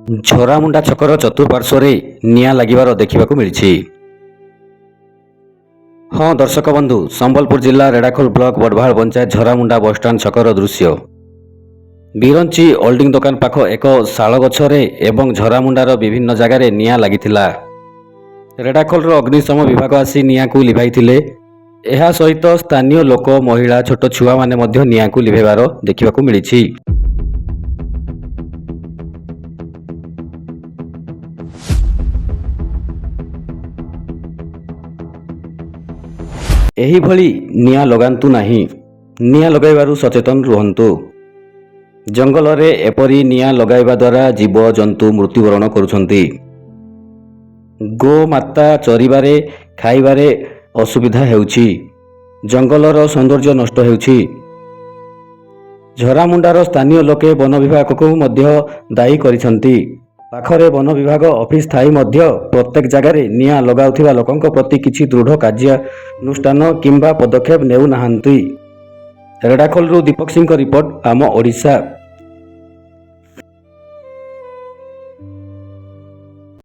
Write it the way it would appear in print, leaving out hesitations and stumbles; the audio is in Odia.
ଝରାମୁଣ୍ଡା ଛକର ଚତୁଃପାର୍ଶ୍ୱରେ ନିଆଁ ଲାଗିବାର ଦେଖିବାକୁ ମିଳିଛି। ହଁ ଦର୍ଶକ ବନ୍ଧୁ, ସମ୍ବଲପୁର ଜିଲ୍ଲା ରେଢ଼ାଖୋଲ ବ୍ଲକ ବଡ଼ଭାଳ ପଞ୍ଚାୟତ ଝରାମୁଣ୍ଡା ବସଷ୍ଟାଣ୍ଡ ଛକର ଦୃଶ୍ୟ। ବିରଞ୍ଚି ଓଲ୍ଡିଂ ଦୋକାନ ପାଖ ଏକ ଶାଳ ଗଛରେ ଏବଂ ଝରାମୁଣ୍ଡାର ବିଭିନ୍ନ ଜାଗାରେ ନିଆଁ ଲାଗିଥିଲା। ରେଢ଼ାଖୋଲର ଅଗ୍ନିଶମ ବିଭାଗ ଆସି ନିଆଁକୁ ଲିଭାଇଥିଲେ। ଏହା ସହିତ ସ୍ଥାନୀୟ ଲୋକ, ମହିଳା, ଛୋଟ ଛୁଆମାନେ ମଧ୍ୟ ନିଆଁକୁ ଲିଭାଇବାର ଦେଖିବାକୁ ମିଳିଛି। ଏହିଭଳି ନିଆଁ ଲଗାନ୍ତୁ ନାହିଁ। ନିଆଁ ଲଗାଇବାରୁ ସଚେତନ ରୁହନ୍ତୁ। ଜଙ୍ଗଲରେ ଏପରି ନିଆଁ ଲଗାଇବା ଦ୍ୱାରା ଜୀବଜନ୍ତୁ ମୃତ୍ୟୁବରଣ କରୁଛନ୍ତି। ଗୋମାତା ଚରିବାରେ, ଖାଇବାରେ ଅସୁବିଧା ହେଉଛି। ଜଙ୍ଗଲର ସୌନ୍ଦର୍ଯ୍ୟ ନଷ୍ଟ ହେଉଛି। ଝରାମୁଣ୍ଡାର ସ୍ଥାନୀୟ ଲୋକେ ବନ ବିଭାଗକୁ ମଧ୍ୟ ଦାୟୀ କରିଛନ୍ତି। ପାଖରେ ବନ ବିଭାଗ ଅଫିସ ଥାଇ ମଧ୍ୟ ପ୍ରତ୍ୟେକ ଜାଗାରେ ନିଆଁ ଲଗାଉଥିବା ଲୋକଙ୍କ ପ୍ରତି କିଛି ଦୃଢ଼ କାର୍ଯ୍ୟାନୁଷ୍ଠାନ କିମ୍ବା ପଦକ୍ଷେପ ନେଉନାହାନ୍ତି। ରେଢ଼ାଖୋଲରୁ ଦୀପକ ସିଂଙ୍କ ରିପୋର୍ଟ, ଆମ ଓଡ଼ିଶା।